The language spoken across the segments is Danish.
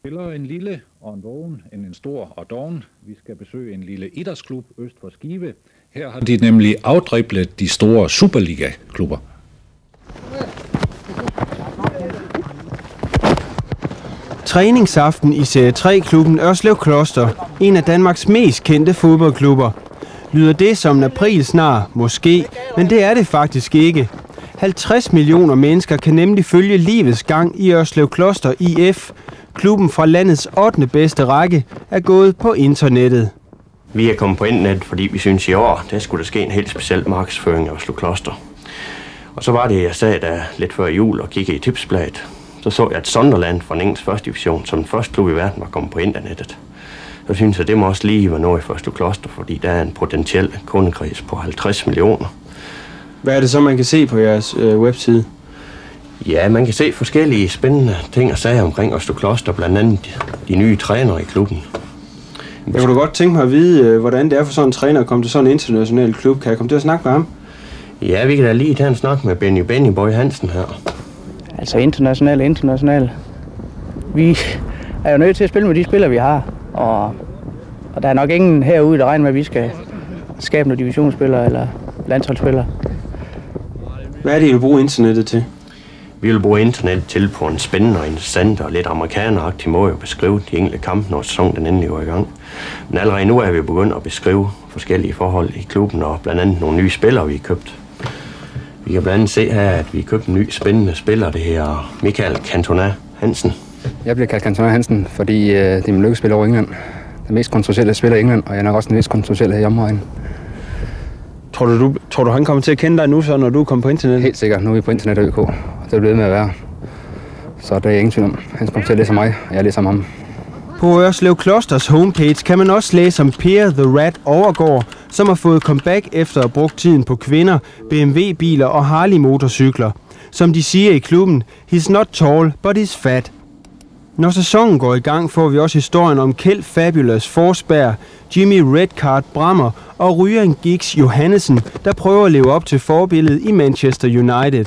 Hellere en lille og en vågen end en stor og doven. Vi skal besøge en lille idrætsklub øst for Skive. Her har de nemlig afdriblet de store Superliga-klubber. Træningsaften i Serie 3-klubben Ørslev Kloster, en af Danmarks mest kendte fodboldklubber. Lyder det som en aprilsnar? Måske, men det er det faktisk ikke. 50 millioner mennesker kan nemlig følge livets gang i Ørslev Kloster IF. Klubben fra landets 8. bedste række er gået på internettet. Vi er kommet på internet, fordi vi synes i år, der skulle der ske en helt speciel markedsføring af Ørslev Kloster. Og så var det, jeg sagde da lidt før jul og kiggede i tipsbladet. Så jeg, at Sunderland fra den engelske første division, som den første klub i verden, var kommet på internettet. Så synes jeg, det må også lige være noget i Ørslev Kloster, fordi der er en potentiel kundekreds på 50 millioner. Hvad er det så, man kan se på jeres webside? Ja, man kan se forskellige spændende ting og sager omkring Ørslev Kloster, blandt andet de nye trænere i klubben. Jeg kunne godt tænke mig at vide, hvordan det er for sådan en træner at komme til sådan en international klub. Kan jeg komme til at snakke med ham? Ja, vi kan da lige tage en snak med Benny Boy Hansen her. Altså international. Vi er jo nødt til at spille med de spillere, vi har. Og der er nok ingen herude, der regner med, at vi skal skabe nogle divisionsspillere eller landsholdsspillere. Hvad er det, I vil bruge internettet til? Vi vil bruge internettet til på en spændende og interessant og lidt amerikaneragtig måde at beskrive de enkelte kampe, når sæsonen den endelig går i gang. Men allerede nu er vi begyndt at beskrive forskellige forhold i klubben og blandt andet nogle nye spillere, vi har købt. Vi kan blandt andet se her, at vi har købt en ny spændende spiller, det her Michael Cantona Hansen. Jeg bliver kaldt Cantona Hansen, fordi det er min lykkespiller over England. Den mest kontroversielle spiller i England, og jeg er nok også den mest kontroversielle her i områden. Tror du, han kommer til at kende dig nu, så, når du kommer på internet? Helt sikkert. Nu er vi på internet og ØK, og det er blevet med at være. Så det er ingen tvivl om. Han kommer til at læse mig, og jeg læser ham. På Ørslev Klosters homepage kan man også læse om Per The Rat Overgaard, som har fået comeback efter at have brugt tiden på kvinder, BMW-biler og Harley-motorcykler. Som de siger i klubben, he's not tall, but he's fat. Når sæsonen går i gang, får vi også historien om Kjeld Fabulous Forsberg, Jimmy Redcard Brammer og Ryan Giggs Johannesen, der prøver at leve op til forbilledet i Manchester United.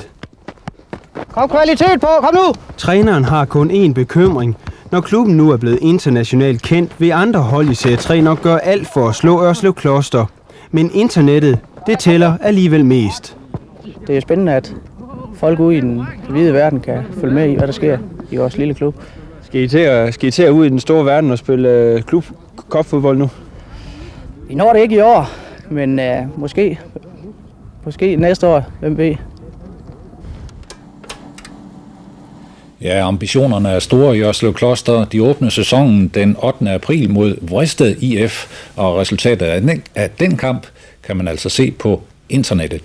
Kom kvalitet på, kom nu! Træneren har kun én bekymring. Når klubben nu er blevet internationalt kendt, vil andre hold i Serie 3 nok gøre alt for at slå Ørslev Kloster. Men internettet, det tæller alligevel mest. Det er spændende, at folk ude i den hvide verden kan følge med i, hvad der sker i vores lille klub. Skal I til at ud i den store verden og spille klubfodbold nu? Vi når det ikke i år, men måske næste år, hvem ved. Ja, ambitionerne er store i Ørslev Kloster. De åbner sæsonen den 8. april mod Vristed IF, og resultatet af den kamp kan man altså se på internettet.